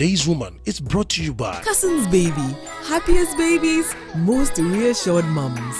Today's Woman is brought to you by Cousins Baby, happiest babies, most reassured mums.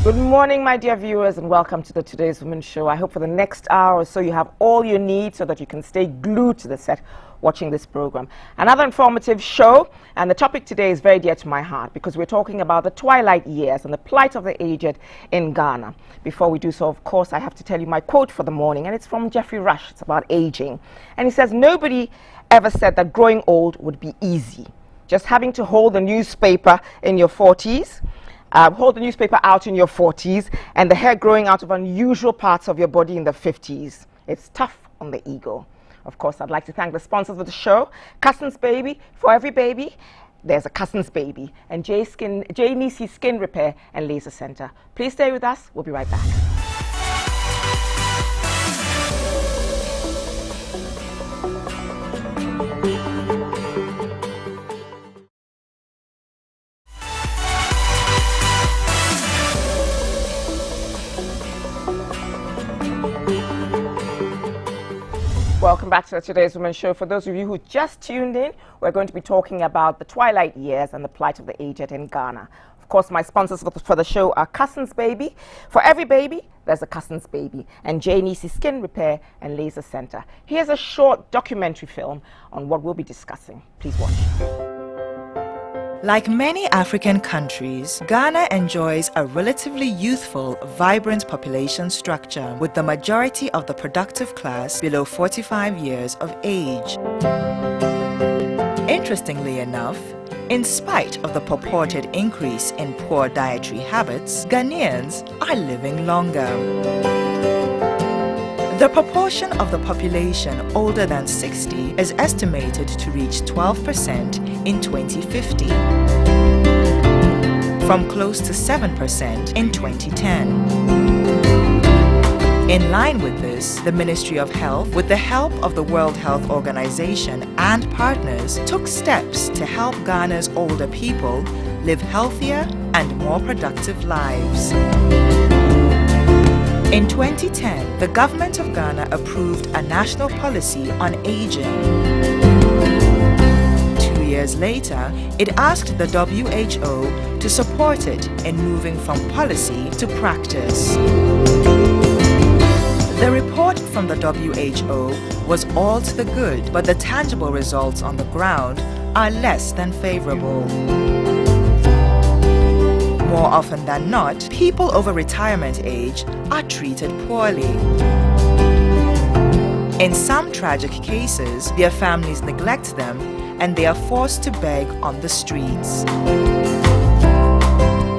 Good morning, my dear viewers, and welcome to the Today's Women Show. I hope for the next hour or so you have all you need so that you can stay glued to the set watching this program. Another informative show, and the topic today is very dear to my heart because we're talking about the twilight years and the plight of the aged in Ghana. Before we do so, of course, I have to tell you my quote for the morning, and it's from Jeffrey Rush. It's about aging. And he says, "Nobody ever said that growing old would be easy. Just having to hold the newspaper in your 40s, hold the newspaper out in your 40s, and the hair growing out of unusual parts of your body in the 50s. It's tough on the ego." Of course, I'd like to thank the sponsors of the show, Cousins Baby. For every baby, there's a Cousins Baby, and J Nisi Skin Repair and Laser Center. Please stay with us. We'll be right back. Welcome back to Today's Women Show. For those of you who just tuned in, we're going to be talking about the twilight years and the plight of the aged in Ghana. Of course, my sponsors for the show are Cousins Baby. For every baby, there's a Cousins Baby, and J Nisi Skin Repair and Laser Center. Here's a short documentary film on what we'll be discussing. Please watch. Like many African countries, Ghana enjoys a relatively youthful, vibrant population structure, with the majority of the productive class below 45 years of age. Interestingly enough, in spite of the purported increase in poor dietary habits, Ghanaians are living longer. The proportion of the population older than 60 is estimated to reach 12% in 2050, from close to 7% in 2010. In line with this, the Ministry of Health, with the help of the World Health Organization and partners, took steps to help Ghana's older people live healthier and more productive lives. In 2010, the government of Ghana approved a national policy on aging. 2 years later, it asked the WHO to support it in moving from policy to practice. The report from the WHO was all to the good, but the tangible results on the ground are less than favorable. More often than not, people over retirement age are treated poorly. In some tragic cases, their families neglect them and they are forced to beg on the streets.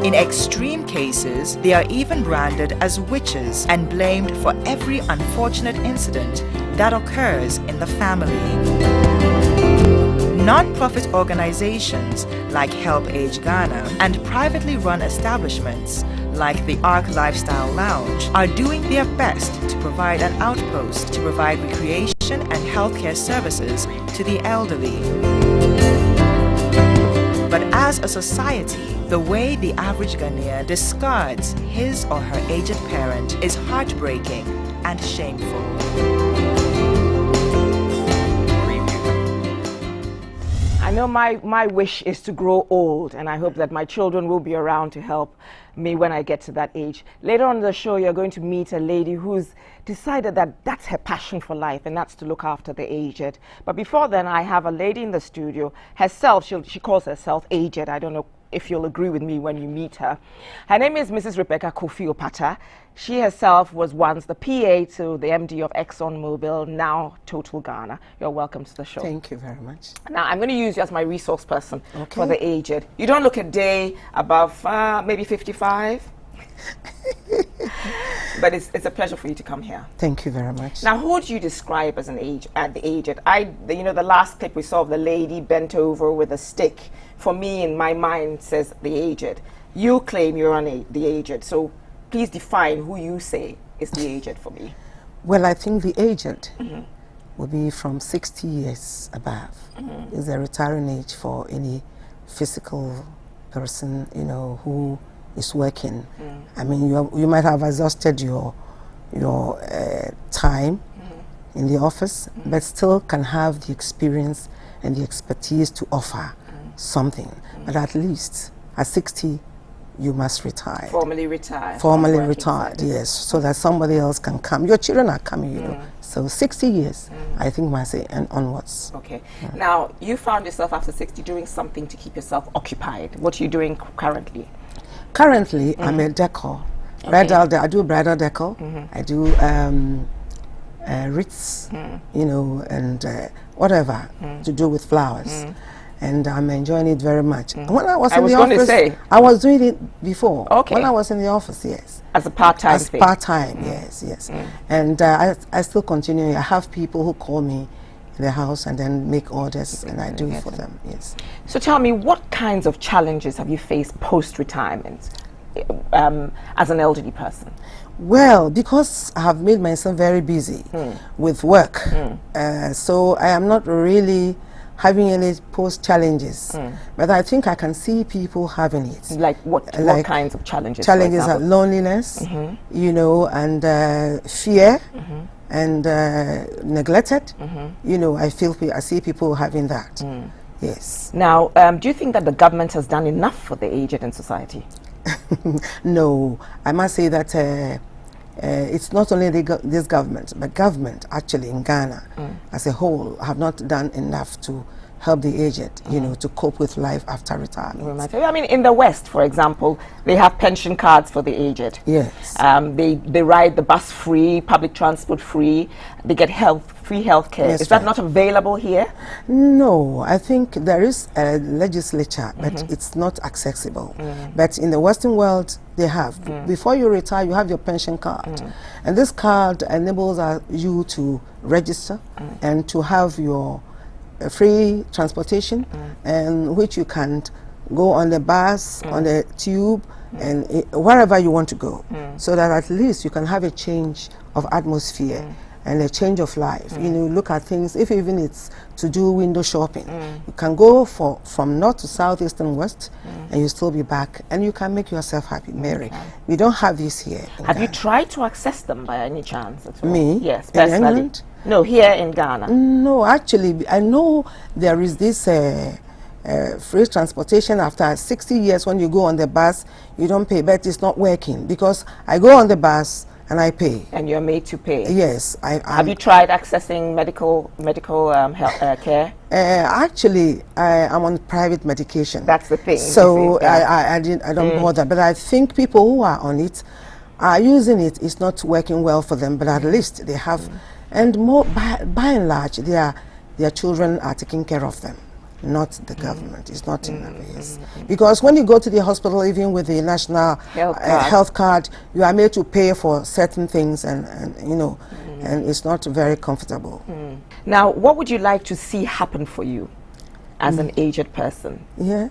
In extreme cases, they are even branded as witches and blamed for every unfortunate incident that occurs in the family. Non-profit organizations like Help Age Ghana and privately run establishments like the Ark Lifestyle Lounge are doing their best to provide an outpost to provide recreation and healthcare services to the elderly. But as a society, the way the average Ghanaian discards his or her aged parent is heartbreaking and shameful. I know my wish is to grow old, and I hope that my children will be around to help me when I get to that age. Later on in the show, you're going to meet a lady who's decided that that's her passion for life, and that's to look after the aged. But before then, I have a lady in the studio. Herself, she calls herself aged. I don't know if you'll agree with me when you meet her. Her name is Mrs. Rebecca Kofi Opata. She herself was once the PA to the MD of ExxonMobil, now Total Ghana. You're welcome to the show. Thank you very much. Now, I'm going to use you as my resource person for the aged. You don't look a day above maybe 55. But it's a pleasure for you to come here. Thank you very much. Now, who do you describe as the aged? The last clip we saw of the lady bent over with a stick, for me in my mind says the aged. You claim you're on the aged. So please define who you say is the aged for me. Well, I think the aged will be from 60 years above. Is a retiring age for any physical person, you know, who is working. I mean, you might have exhausted your time in the office, but still can have the experience and the expertise to offer something. But at least at 60, you must retire. Formally retired. Formally retired, yes, so that somebody else can come. Your children are coming, you know. So 60 years, I think, must say, and onwards. Okay. Now, you found yourself after 60 doing something to keep yourself occupied. What are you doing currently? Currently, I'm a decor. I do bridal decor. I do wreaths, you know, and whatever to do with flowers. And I'm enjoying it very much. When I was in the office, I was doing it before. Okay. When I was in the office, yes. As a part-time As thing? part-time, yes. And I still continue. I have people who call me in the house and then make orders, and I do it for them, yes. So tell me, what kinds of challenges have you faced post-retirement as an elderly person? Well, because I have made myself very busy with work, so I am not really having any post challenges, but I think I can see people having it. Like what kinds of challenges? Challenges are loneliness, you know, and fear, and neglected. You know, I see people having that. Yes. Now, do you think that the government has done enough for the aged in society? No, I must say that it's not only this government, but government actually in Ghana as a whole have not done enough to help the aged, you know, to cope with life after retirement. I mean, in the West, for example, they have pension cards for the aged. Yes. They ride the bus free, public transport free. They get free health care. Yes, is that not available here? No, I think there is a legislature, but it's not accessible. But in the Western world, they have. Before you retire, you have your pension card. And this card enables you to register and to have your free transportation, and which you can go on the bus, on the tube, and wherever you want to go, so that at least you can have a change of atmosphere and a change of life. You know, look at things, if even it's to do window shopping, you can go from north to south, east and west, and you still be back, and you can make yourself happy, merry. We don't have this here. Have you tried to access them by any chance at all? Me? Yes, In personally. England? No, here in Ghana. No, actually, I know there is this free transportation after 60 years. When you go on the bus, you don't pay, but it's not working because I go on the bus and I pay. And you're made to pay? Yes. Have you tried accessing medical health care? Actually, I'm on private medication. That's the thing. So I don't bother, but I think people who are on it are using it. It's not working well for them, but at least they have. And more, by and large, their children are taking care of them, not the government. It's not in that ways. Because when you go to the hospital, even with the national health card, you are made to pay for certain things, and you know, and it's not very comfortable. Now, what would you like to see happen for you as an aged person? Yeah,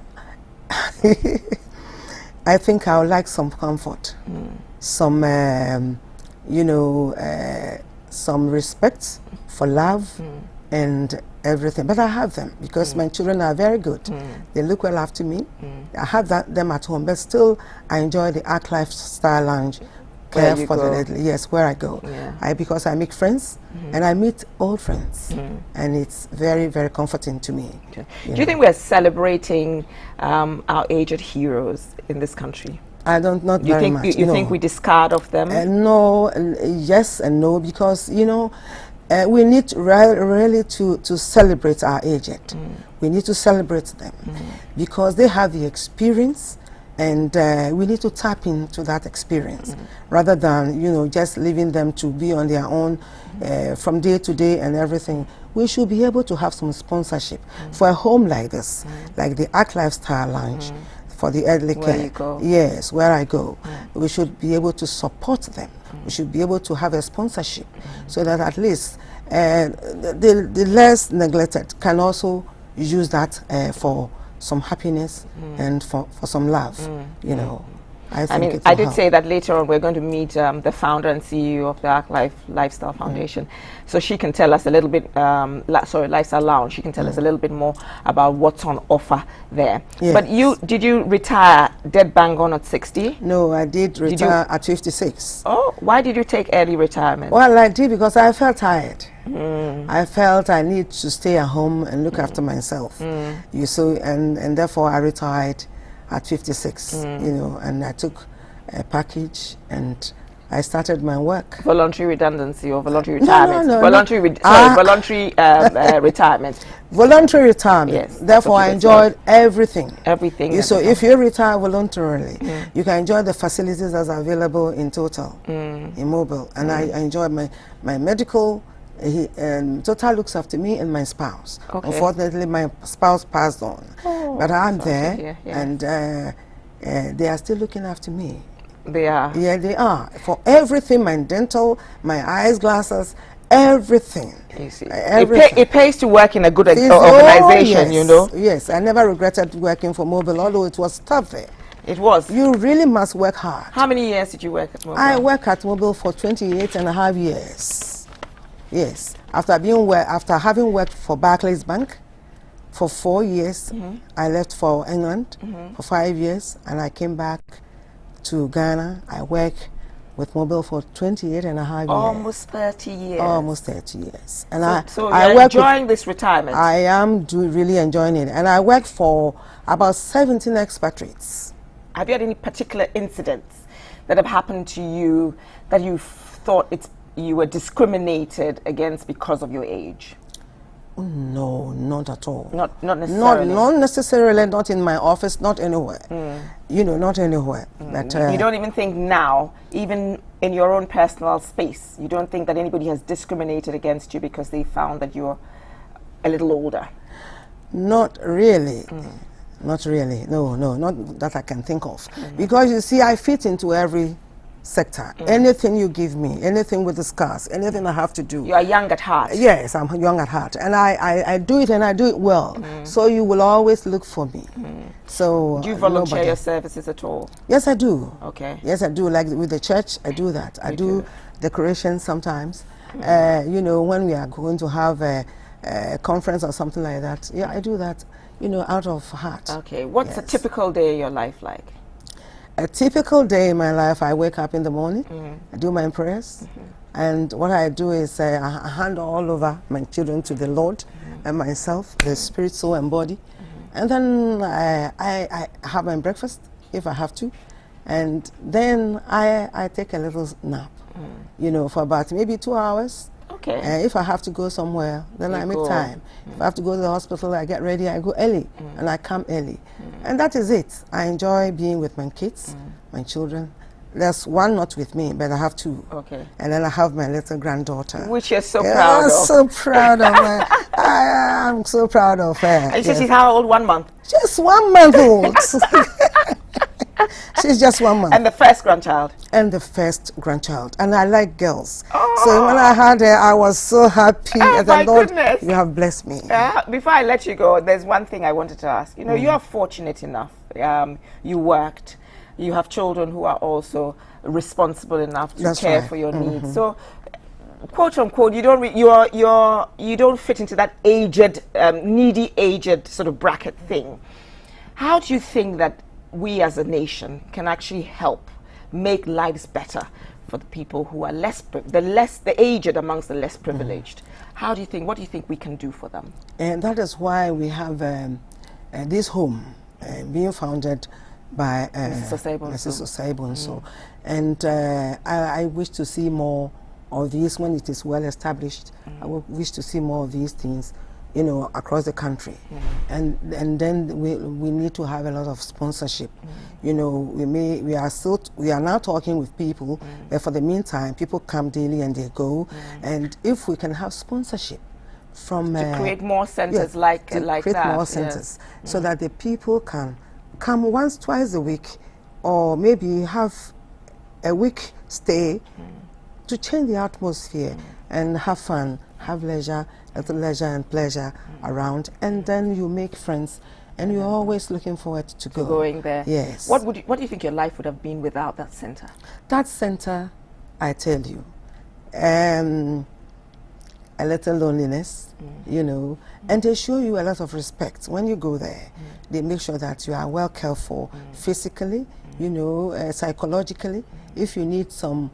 I think I would like some comfort, some, you know, some respect for love and everything. But I have them because my children are very good. They look well after me. I have them at home, but still I enjoy the Arc Lifestyle Lounge care for the elderly. Yes, where I go. Because I make friends and I meet old friends, and it's very, very comforting to me. Do you think we're celebrating our aged heroes in this country? I don't, not very much. You think we discard of them? No, yes and no, because, you know, we need really to celebrate our aged. We need to celebrate them because they have the experience, and we need to tap into that experience rather than, you know, just leaving them to be on their own from day to day and everything. We should be able to have some sponsorship for a home like this, like the Arc Lifestyle Lounge. For the elderly care. Where you go. Yes, where I go. We should be able to support them. We should be able to have a sponsorship so that at least the less neglected can also use that for some happiness and for some love, you know. I think I mean, it I will did help. say that later on we're going to meet the founder and CEO of the Arc Life Lifestyle Foundation, so she can tell us a little bit. Lifestyle Lounge. She can tell us a little bit more about what's on offer there. Yes. But did you retire dead bang on at 60? No, I did you- retire at 56. Oh, why did you take early retirement? Well, I did because I felt tired. I felt I need to stay at home and look after myself. You so and therefore I retired at 56. You know, and I took a package and I started my work. Voluntary redundancy or voluntary No, retirement? no, no, voluntary, no. voluntary retirement. Voluntary retirement. Yes, that's Therefore, what I you enjoyed everything. Everything. So that- if you retire voluntarily, you can enjoy the facilities that's available in Total, in Mobile. And I enjoy my medical. Total looks after me and my spouse. Okay. Unfortunately, my spouse passed on. But I'm there, hear, yeah. and they are still looking after me. They are. Yeah, they are. For everything, my dental, my eyes glasses, everything. You see, Everything. it pays to work in a good It's- organization, yes, you know. Yes, I never regretted working for Mobile, although it was tough there. It was. You really must work hard. How many years did you work at Mobile? I worked at Mobile for 28.5 years. Yes, after having worked for Barclays Bank for 4 years, I left for England for 5 years, and I came back to Ghana. I worked with Mobile for 28.5 years. Almost 30 years. Almost 30 years. And So I you're work with- enjoying this retirement. I am really enjoying it. And I work for about 17 expatriates. Have you had any particular incidents that have happened to you that you thought you were discriminated against because of your age? No, not at all. Not necessarily. Not necessarily, not in my office, not anywhere. You know, not anywhere. But, You don't even think now, even in your own personal space, you don't think that anybody has discriminated against you because they found that you're a little older? Not really. Not really. No, not that I can think of. Because you see, I fit into every sector. Anything you give me, anything with the scars, anything I have to do. You are young at heart. Yes, I'm young at heart, and I do it, and I do it well. So you will always look for me. So Do you volunteer nobody- your services at all? Yes, I do. Okay. Yes, I do. Like with the church, I do that. I do decorations sometimes. You know, when we are going to have a conference or something like that. Yeah, I do that. You know, out of heart. Okay. What's a Yes. typical day in your life like? A typical day in my life, I wake up in the morning, I do my prayers, and what I do is I hand all over my children to the Lord and myself, the spirit, soul, and body. And then I have my breakfast, if I have to, and then I take a little nap, you know, for about maybe 2 hours. Okay. If I have to go somewhere, then You I make go. time. If I have to go to the hospital, I get ready, I go early, and I come early. And that is it. I enjoy being with my kids, my children. There's one not with me, but I have two. Okay. And then I have my little granddaughter. Which you're so Yeah, proud I'm of. so proud of her. I'm so proud of her. And you said yes. she's how old? 1 month. Just 1 month old. She's just 1 month. And the first grandchild. And the first grandchild. And I like girls. So when I had her, I was so happy. Oh, I said, my Lord, goodness. you have blessed me. Before I let you go, there's one thing I wanted to ask. You know, you are fortunate enough. You worked. You have children who are also responsible enough to That's care right. for your needs. So, quote unquote, you don't you don't fit into that aged, needy, aged sort of bracket thing. How do you think that we as a nation can actually help make lives better for the people who are the aged amongst the less privileged? How do you think? What do you think we can do for them? And that is why we have this home being founded by Mrs. Oseibo. And I wish to see more of these when it is well established. I wish to see more of these things, you know, across the country. And then we need to have a lot of sponsorship. You know, we are now talking with people, but for the meantime, people come daily and they go. And if we can have sponsorship from To create more centers like create that. more centers so that the people can come once, twice a week, or maybe have a week stay to change the atmosphere and have fun, have leisure, little leisure and pleasure around, and then you make friends and you're always looking forward to going there. Yes. What do you think your life would have been without that center? That center, I tell you, a little loneliness, you know, and they show you a lot of respect. When you go there, they make sure that you are well cared for physically, you know, psychologically. If you need some